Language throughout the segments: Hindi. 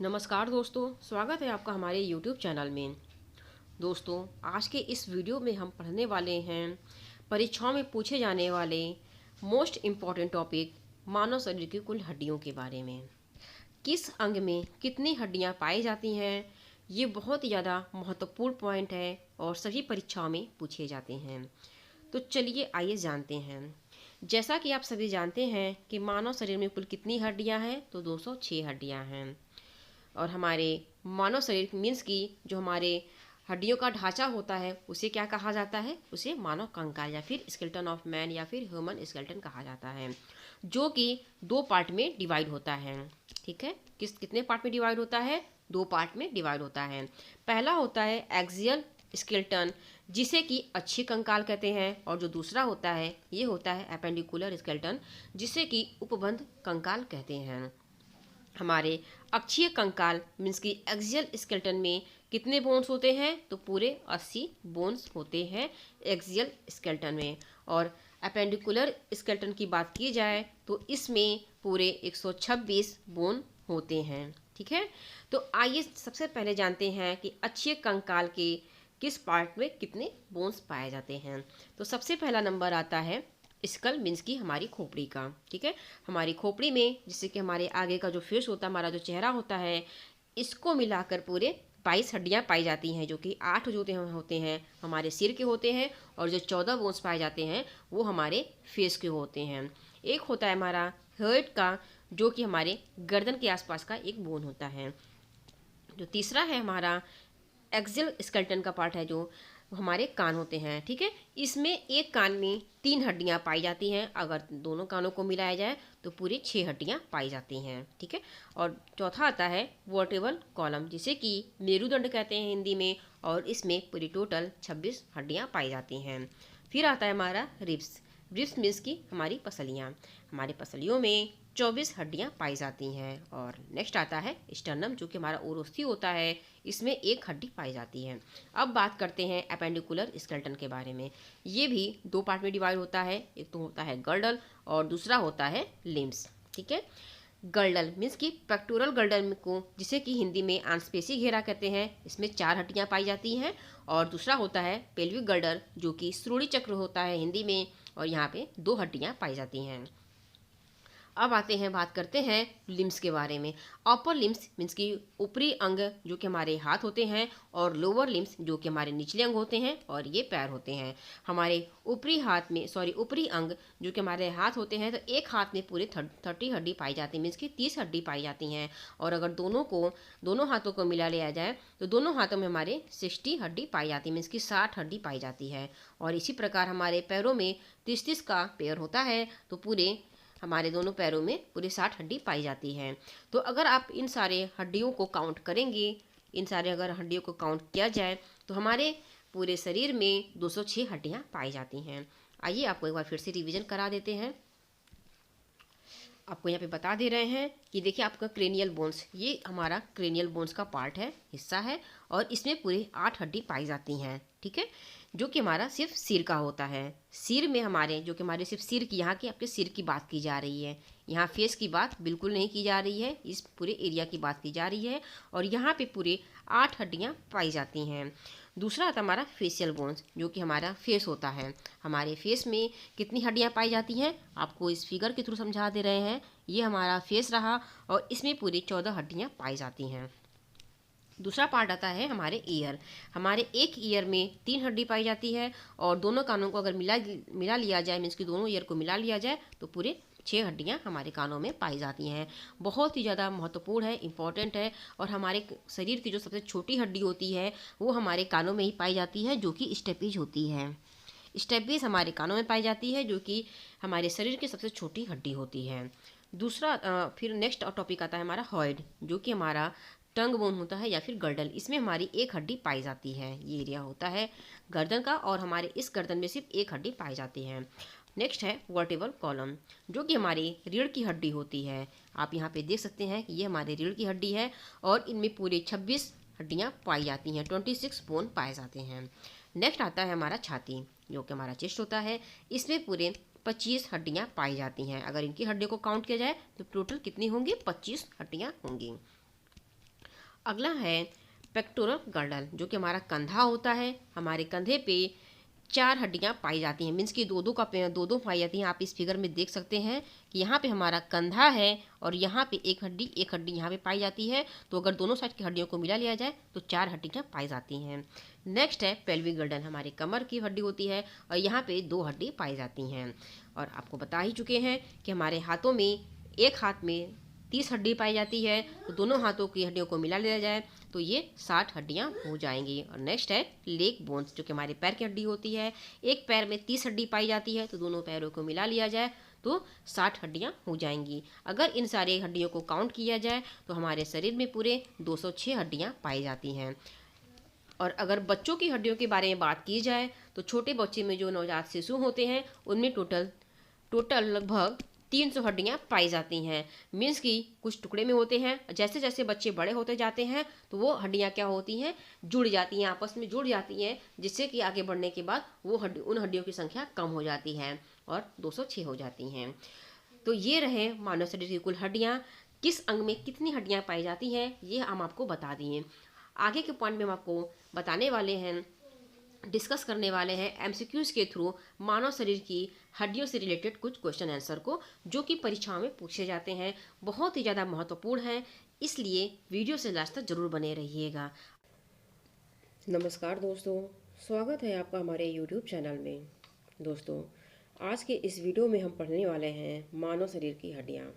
नमस्कार दोस्तों, स्वागत है आपका हमारे YouTube चैनल में। दोस्तों, आज के इस वीडियो में हम पढ़ने वाले हैं परीक्षाओं में पूछे जाने वाले मोस्ट इम्पॉर्टेंट टॉपिक मानव शरीर की कुल हड्डियों के बारे में। किस अंग में कितनी हड्डियां पाई जाती हैं, ये बहुत ही ज़्यादा महत्वपूर्ण पॉइंट है और सभी परीक्षाओं में पूछे जाते हैं। तो चलिए आइए जानते हैं। जैसा कि आप सभी जानते हैं कि मानव शरीर में कुल कितनी हड्डियां हैं, तो 206 हड्डियां हैं। और हमारे मानव शरीर मीन्स की जो हमारे हड्डियों का ढांचा होता है उसे क्या कहा जाता है, उसे मानव कंकाल या फिर स्केलेटन ऑफ मैन या फिर ह्यूमन स्केलेटन कहा जाता है, जो कि दो पार्ट में डिवाइड होता है। ठीक है, कितने पार्ट में डिवाइड होता है? दो पार्ट में डिवाइड होता है। पहला होता है एक्सियल स्केलेटन, जिसे कि अच्छी कंकाल कहते हैं, और जो दूसरा होता है ये होता है एपेंडिकुलर स्केलेटन, जिसे कि उपबंध कंकाल कहते हैं। हमारे अक्षीय कंकाल मीन्स की एक्सियल स्केलेटन में कितने बोन्स होते हैं? तो पूरे 80 बोन्स होते हैं एक्सियल स्केलेटन में। और एपेंडिकुलर स्केलेटन की बात की जाए तो इसमें पूरे 126 बोन होते हैं। ठीक है, तो आइए सबसे पहले जानते हैं कि अक्षीय कंकाल के किस पार्ट में कितने बोन्स पाए जाते हैं। तो सबसे पहला नंबर आता है स्कल मीन्स की हमारी खोपड़ी का। ठीक है, हमारी खोपड़ी में जिससे कि हमारे आगे का जो फेस होता है, हमारा जो चेहरा होता है, इसको मिलाकर पूरे 22 हड्डियां पाई जाती हैं, जो कि 8 जो होते हैं हमारे सिर के होते हैं, और जो 14 बोन्स पाए जाते हैं वो हमारे फेस के होते हैं। एक होता है हमारा हेड का, जो कि हमारे गर्दन के आसपास का एक बोन होता है। जो तीसरा है हमारा एक्सियल स्केलेटन का पार्ट है, जो हमारे कान होते हैं। ठीक है, इसमें एक कान में 3 हड्डियां पाई जाती हैं, अगर दोनों कानों को मिलाया जाए तो पूरी 6 हड्डियां पाई जाती हैं। ठीक है, और चौथा आता है वर्टेब्रल कॉलम, जिसे कि मेरुदंड कहते हैं हिंदी में, और इसमें पूरी टोटल 26 हड्डियां पाई जाती हैं। फिर आता है हमारा रिब्स। रिब्स मीन्स की हमारी पसलियाँ। हमारी पसलियों में 24 हड्डियां पाई जाती हैं। और नेक्स्ट आता है स्टर्नम, जो कि हमारा ओरोस्थी होता है, इसमें एक हड्डी पाई जाती है। अब बात करते हैं एपेंडिकुलर स्केलेटन के बारे में। ये भी दो पार्ट में डिवाइड होता है, एक तो होता है गर्डल और दूसरा होता है लिम्स। ठीक है, गर्डल मीन्स की पेक्टोरल गर्डल को, जिसे कि हिंदी में आंसपेशी घेरा कहते हैं, इसमें 4 हड्डियां पाई जाती हैं। और दूसरा होता है पेल्विक गर्डल, जो कि श्रोणि चक्र होता है हिंदी में, और यहाँ पे 2 हड्डियां पाई जाती हैं। अब आते हैं, बात करते हैं लिम्स के बारे में। अपर लिम्स मीन्स की ऊपरी अंग, जो कि हमारे हाथ होते हैं, और लोअर लिम्स जो कि हमारे निचले अंग होते हैं, और ये पैर होते हैं। हमारे ऊपरी अंग जो कि हमारे हाथ होते हैं, तो एक हाथ में पूरे 30 हड्डी पाई जाती है, मीन्स की 30 हड्डी पाई जाती हैं। और अगर दोनों हाथों को मिला लिया जाए तो दोनों हाथों में हमारे 60 हड्डी पाई जाती है, मीन्स की 60 हड्डी पाई जाती है। और इसी प्रकार हमारे पैरों में 30-30 का पेयर होता है, तो पूरे हमारे दोनों पैरों में पूरे 60 हड्डी पाई जाती है। तो अगर आप इन सारे हड्डियों को काउंट करेंगे, इन सारे अगर हड्डियों को काउंट किया जाए, तो हमारे पूरे शरीर में 206 हड्डियां पाई जाती हैं। आइए आपको एक बार फिर से रिवीजन करा देते हैं। आपको यहाँ पे बता दे रहे हैं कि देखिए आपका क्रेनियल बोन्स, ये हमारा क्रेनियल बोन्स का पार्ट है, हिस्सा है, और इसमें पूरे 8 हड्डी पाई जाती हैं। ठीक है, जो कि हमारा सिर्फ सिर का होता है। सिर में हमारे जो कि हमारे सिर्फ सिर की, यहाँ की आपके सिर की बात की जा रही है, यहाँ फेस की बात बिल्कुल नहीं की जा रही है, इस पूरे एरिया की बात की जा रही है। और यहाँ पे पूरे 8 हड्डियाँ पाई जाती हैं। दूसरा आता हमारा फेशियल बोन्स, जो कि हमारा फेस होता है। हमारे फेस में कितनी हड्डियाँ पाई जाती हैं, आपको इस फिगर के थ्रू समझा दे रहे हैं। ये हमारा फेस रहा, और इसमें पूरी 14 हड्डियाँ पाई जाती हैं। दूसरा पार्ट आता है हमारे ईयर। हमारे एक ईयर में 3 हड्डी पाई जाती है, और दोनों कानों को अगर मिला लिया जाए, मीन्स कि दोनों ईयर को मिला लिया जाए, तो पूरे 6 हड्डियाँ हमारे कानों में पाई जाती हैं। बहुत ही ज़्यादा महत्वपूर्ण है, इम्पॉर्टेंट है। और हमारे शरीर की जो सबसे छोटी हड्डी होती है वो हमारे कानों में ही पाई जाती है, जो कि स्टेपीज होती है। स्टेपीज हमारे कानों में पाई जाती है, जो कि हमारे शरीर की सबसे छोटी हड्डी होती है। दूसरा फिर नेक्स्ट टॉपिक आता है हमारा हॉइड, जो कि हमारा टंग बोन होता है या फिर गर्दन। इसमें हमारी एक हड्डी पाई जाती है, ये एरिया होता है गर्दन का, और हमारे इस गर्दन में सिर्फ एक हड्डी पाई जाती है। नेक्स्ट है वर्टेब्रल कॉलम, जो कि हमारी रीढ़ की हड्डी होती है। आप यहाँ पे देख सकते हैं कि ये हमारी रीढ़ की हड्डी है, और इनमें पूरे 26 हड्डियाँ पाई जाती हैं, 26 बोन पाए जाते हैं। नेक्स्ट आता है हमारा छाती, जो कि हमारा चेस्ट होता है। इसमें पूरे 25 हड्डियाँ पाई जाती हैं। अगर इनकी हड्डियों को काउंट किया जाए तो टोटल कितनी होंगी? 25 हड्डियाँ होंगी। अगला है पेक्टोरल गर्डल, जो कि हमारा कंधा होता है। हमारे कंधे पे 4 हड्डियां पाई जाती हैं, मीन्स कि दो दो पाई जाती हैं। आप इस फिगर में देख सकते हैं कि यहाँ पे हमारा कंधा है और यहाँ पे एक हड्डी यहाँ पे पाई जाती है। तो अगर दोनों साइड की हड्डियों को मिला लिया जाए तो 4 हड्डियां पाई जाती हैं। नेक्स्ट है पेल्विक गर्डल, हमारी कमर की हड्डी होती है और यहाँ पे 2 हड्डी पाई जाती हैं। और आपको बता ही चुके हैं कि हमारे हाथों में, एक हाथ में 30 हड्डी पाई जाती है, तो दोनों हाथों की हड्डियों को मिला लिया जाए तो ये 60 हड्डियां हो जाएंगी। और नेक्स्ट है लेग बोन्स, जो कि हमारे पैर की हड्डी होती है। एक पैर में 30 हड्डी पाई जाती है, तो दोनों पैरों को मिला लिया जाए तो 60 हड्डियां हो जाएंगी। अगर इन सारे हड्डियों को काउंट किया जाए तो हमारे शरीर में पूरे 206 हड्डियां पाई जाती हैं। और अगर बच्चों की हड्डियों के बारे में बात की जाए तो छोटे बच्चे में जो नवजात शिशु होते हैं उनमें टोटल लगभग 300 हड्डियां पाई जाती हैं। मीन्स कि कुछ टुकड़े में होते हैं, जैसे जैसे बच्चे बड़े होते जाते हैं तो वो हड्डियां क्या होती हैं, जुड़ जाती हैं, आपस में जुड़ जाती हैं, जिससे कि आगे बढ़ने के बाद वो उन हड्डियों की संख्या कम हो जाती है और 206 हो जाती हैं। तो ये रहे मानव शरीर की कुल हड्डियां। किस अंग में कितनी हड्डियां पाई जाती हैं ये हम आपको बता दिए। आगे के पॉइंट में हम आपको बताने वाले हैं, डिस्कस करने वाले हैं एमसीक्यूज के थ्रू मानव शरीर की हड्डियों से रिलेटेड कुछ क्वेश्चन आंसर को, जो कि परीक्षाओं में पूछे जाते हैं। बहुत ही ज़्यादा महत्वपूर्ण है, इसलिए वीडियो से लास्ट तक जरूर बने रहिएगा। नमस्कार दोस्तों, स्वागत है आपका हमारे यूट्यूब चैनल में। दोस्तों, आज के इस वीडियो में हम पढ़ने वाले हैं मानव शरीर की हड्डियाँ।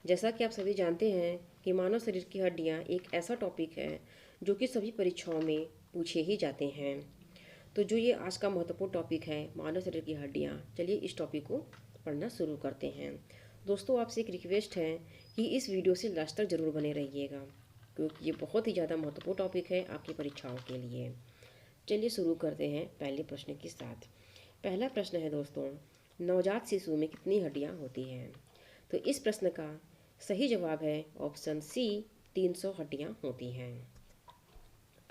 जैसा कि आप सभी जानते हैं कि मानव शरीर की हड्डियाँ एक ऐसा टॉपिक है जो कि सभी परीक्षाओं में पूछे ही जाते हैं। तो जो ये आज का महत्वपूर्ण टॉपिक है मानव शरीर की हड्डियाँ, चलिए इस टॉपिक को पढ़ना शुरू करते हैं। दोस्तों, आपसे एक रिक्वेस्ट है कि इस वीडियो से लास्ट तक जरूर बने रहिएगा, क्योंकि ये बहुत ही ज़्यादा महत्वपूर्ण टॉपिक है आपकी परीक्षाओं के लिए। चलिए शुरू करते हैं पहले प्रश्न के साथ। पहला प्रश्न है दोस्तों, नवजात शिशु में कितनी हड्डियाँ होती हैं? तो इस प्रश्न का सही जवाब है ऑप्शन सी, 300 हड्डियाँ होती हैं।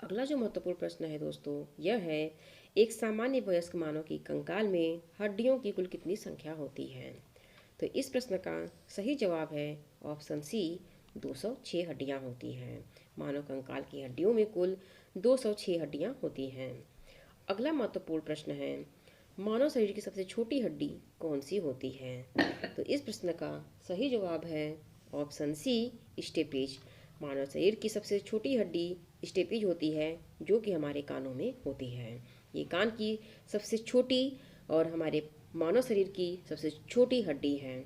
अगला जो महत्वपूर्ण प्रश्न है दोस्तों, यह है एक सामान्य वयस्क मानव की कंकाल में हड्डियों की कुल कितनी संख्या होती है? तो इस प्रश्न का सही जवाब है ऑप्शन सी, 206 हड्डियाँ होती हैं। मानव कंकाल की हड्डियों में कुल 206 हड्डियाँ होती हैं। अगला महत्वपूर्ण प्रश्न है, मानव शरीर की सबसे छोटी हड्डी कौन सी होती है? तो इस प्रश्न का सही जवाब है ऑप्शन सी, स्टेपेज। मानव शरीर की सबसे छोटी हड्डी स्टेपेज होती है, जो कि हमारे कानों में होती है। ये कान की सबसे छोटी और हमारे मानव शरीर की सबसे छोटी हड्डी है।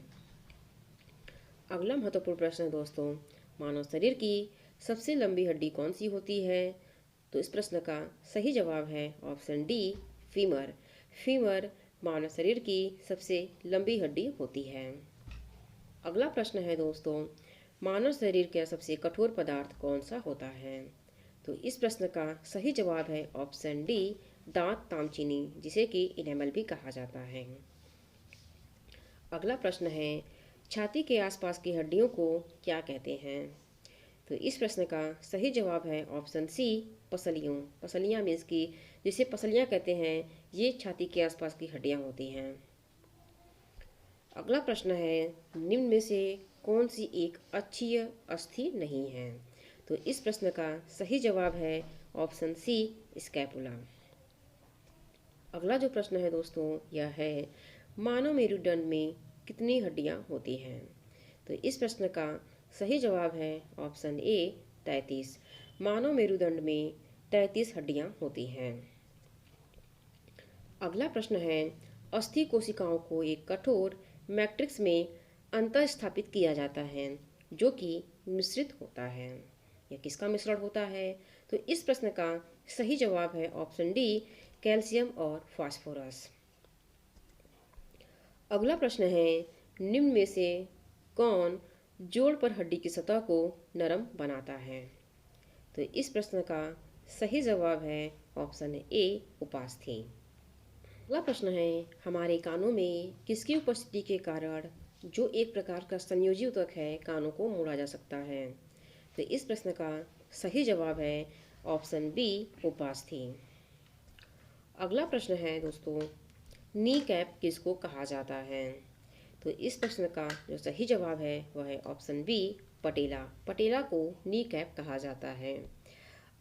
अगला महत्वपूर्ण प्रश्न है दोस्तों, मानव शरीर की सबसे लंबी हड्डी कौन सी होती है? तो इस प्रश्न का सही जवाब है ऑप्शन डी, फीमर। फीमर मानव शरीर की सबसे लंबी हड्डी होती है। अगला प्रश्न है दोस्तों, मानव शरीर का सबसे कठोर पदार्थ कौन सा होता है? तो इस प्रश्न का सही जवाब है ऑप्शन डी, दांत तामचीनी, जिसे कि इनेमल भी कहा जाता है। अगला प्रश्न है, छाती के आसपास की हड्डियों को क्या कहते हैं? तो इस प्रश्न का सही जवाब है ऑप्शन सी, पसलियों। पसलियाँ मीन्स की जिसे पसलियाँ कहते हैं, ये छाती के आसपास की हड्डियाँ होती हैं। अगला प्रश्न है, निम्न में से कौन सी एक अक्षीय अस्थि नहीं है? तो इस प्रश्न का सही जवाब है ऑप्शन सी, स्कैपुला। अगला जो प्रश्न है दोस्तों, यह है मानव मेरुदंड में कितनी हड्डियां होती हैं? तो इस प्रश्न का सही जवाब है ऑप्शन ए, 33। मानव मेरुदंड में 33 हड्डियां होती हैं। अगला प्रश्न है, अस्थि कोशिकाओं को एक कठोर मैट्रिक्स में अंतःस्थापित किया जाता है, जो कि मिश्रित होता है। यह किसका मिश्रण होता है? तो इस प्रश्न का सही जवाब है ऑप्शन डी, कैल्शियम और फास्फोरस। अगला प्रश्न है, निम्न में से कौन जोड़ पर हड्डी की सतह को नरम बनाता है? तो इस प्रश्न का सही जवाब है ऑप्शन ए, उपास्थि। अगला प्रश्न है, हमारे कानों में किसकी उपस्थिति के कारण जो एक प्रकार का संयोजी ऊतक है, कानों को मोड़ा जा सकता है? तो इस प्रश्न का सही जवाब है ऑप्शन बी, उपास्थि। अगला प्रश्न है दोस्तों, नी कैप किसको कहा जाता है? तो इस प्रश्न का जो सही जवाब है वह है ऑप्शन बी, पटेला। पटेला को नी कैप कहा जाता है।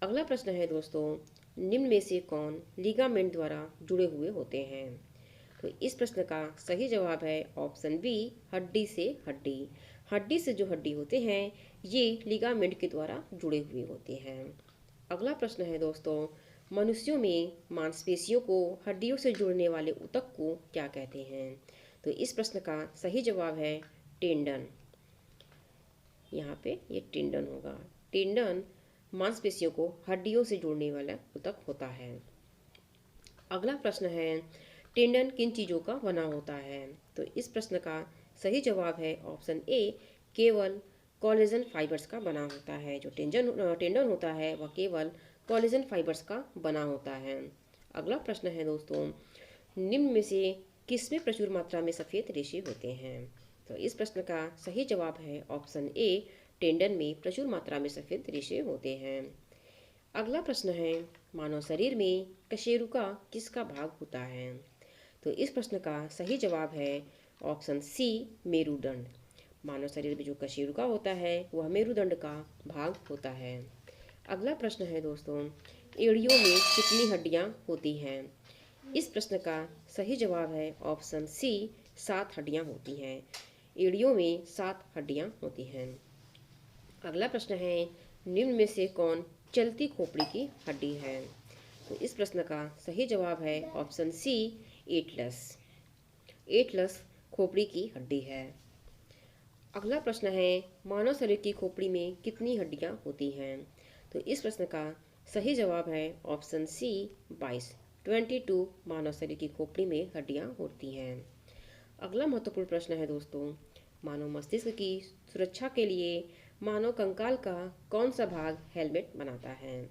अगला प्रश्न है दोस्तों, निम्न में से कौन लिगामेंट द्वारा जुड़े हुए होते हैं? तो इस प्रश्न का सही जवाब है ऑप्शन बी, हड्डी से हड्डी। हड्डी से जो हड्डी होते हैं ये लिगामेंट के द्वारा जुड़े हुए होते हैं। अगला प्रश्न है दोस्तों, मनुष्यों में मांसपेशियों को हड्डियों से जोड़ने वाले ऊतक को क्या कहते हैं? तो इस प्रश्न का सही जवाब है टेंडन। यहाँ पे ये टेंडन होगा। टेंडन मांसपेशियों को हड्डियों से जोड़ने वाला ऊतक होता है। अगला प्रश्न है, टेंडन किन चीज़ों का बना होता है? तो इस प्रश्न का सही जवाब है ऑप्शन ए, केवल कोलेजन फाइबर्स का बना होता है। जो टेंडन होता है वह केवल कोलेजन फाइबर्स का बना होता है। अगला प्रश्न है दोस्तों, निम्न में से किसमें प्रचुर मात्रा में सफ़ेद रेशे होते हैं? तो इस प्रश्न का सही जवाब है ऑप्शन ए, टेंडन में प्रचुर मात्रा में सफ़ेद रेशे होते हैं। अगला प्रश्न है, मानव शरीर में कशेरुका किसका भाग होता है? तो इस प्रश्न का सही जवाब है ऑप्शन सी, मेरुदंड। मानव शरीर में जो कशेरुका होता है वह मेरुदंड का भाग होता है। अगला प्रश्न है दोस्तों, एड़ियों में कितनी हड्डियां होती हैं? इस प्रश्न का सही जवाब है ऑप्शन सी, 7 हड्डियां होती हैं। एड़ियों में 7 हड्डियां होती हैं। अगला प्रश्न है, निम्न में से कौन चलती खोपड़ी की हड्डी है? तो इस प्रश्न का सही जवाब है ऑप्शन सी, एटलस। एटलस खोपड़ी की हड्डी है। अगला प्रश्न है, मानव शरीर की खोपड़ी में कितनी हड्डियां होती हैं? तो इस प्रश्न का सही जवाब है ऑप्शन सी, 22 मानव शरीर की खोपड़ी में हड्डियां होती हैं। अगला महत्वपूर्ण प्रश्न है दोस्तों, मानव मस्तिष्क की सुरक्षा के लिए मानव कंकाल का कौन सा भाग हेलमेट बनाता है?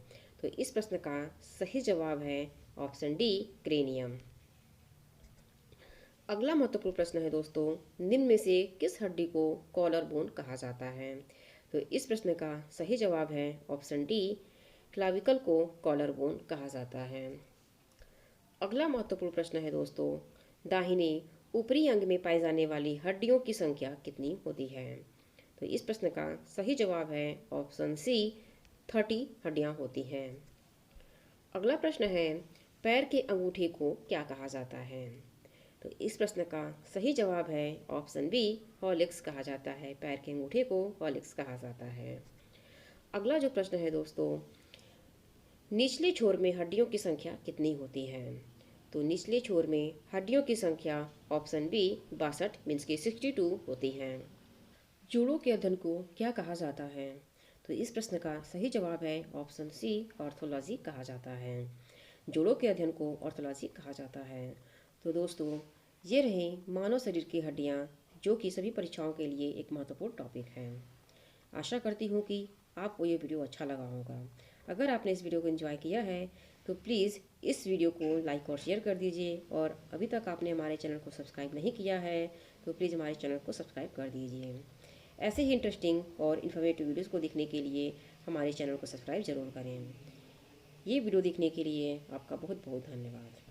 तो इस प्रश्न का सही जवाब है ऑप्शन डी, क्रेनियम। अगला महत्वपूर्ण प्रश्न है दोस्तों, निम्न में से किस हड्डी को कॉलर बोन कहा जाता है? तो इस प्रश्न का सही जवाब है ऑप्शन डी, क्लाविकल को कॉलर बोन कहा जाता है। अगला महत्वपूर्ण प्रश्न है दोस्तों, दाहिने ऊपरी अंग में पाई जाने वाली हड्डियों की संख्या कितनी होती है? तो इस प्रश्न का सही जवाब है ऑप्शन सी, 30 हड्डियां होती हैं। अगला प्रश्न है, पैर के अंगूठे को क्या कहा जाता है? तो इस प्रश्न का सही जवाब है ऑप्शन बी, हॉलिक्स कहा जाता है। पैर के अंगूठे को हॉलिक्स कहा जाता है। अगला जो प्रश्न है दोस्तों, निचले छोर में हड्डियों की संख्या कितनी होती है? तो निचले छोर में हड्डियों की संख्या ऑप्शन बी, 62 मीन्स की 62 होती हैं। जोड़ों के अध्ययन को क्या कहा जाता है? तो इस प्रश्न का सही जवाब है ऑप्शन सी, ऑर्थोलॉजी कहा जाता है। जोड़ों के अध्ययन को ऑर्थोलॉजी कहा जाता है। तो दोस्तों, ये रहे मानव शरीर की हड्डियाँ, जो कि सभी परीक्षाओं के लिए एक महत्वपूर्ण टॉपिक है। आशा करती हूँ कि आपको ये वीडियो अच्छा लगा होगा। अगर आपने इस वीडियो को एंजॉय किया है तो प्लीज़ इस वीडियो को लाइक और शेयर कर दीजिए, और अभी तक आपने हमारे चैनल को सब्सक्राइब नहीं किया है तो प्लीज़ हमारे चैनल को सब्सक्राइब कर दीजिए। ऐसे ही इंटरेस्टिंग और इन्फॉर्मेटिव वीडियोज़ को देखने के लिए हमारे चैनल को सब्सक्राइब ज़रूर करें। ये वीडियो देखने के लिए आपका बहुत बहुत धन्यवाद।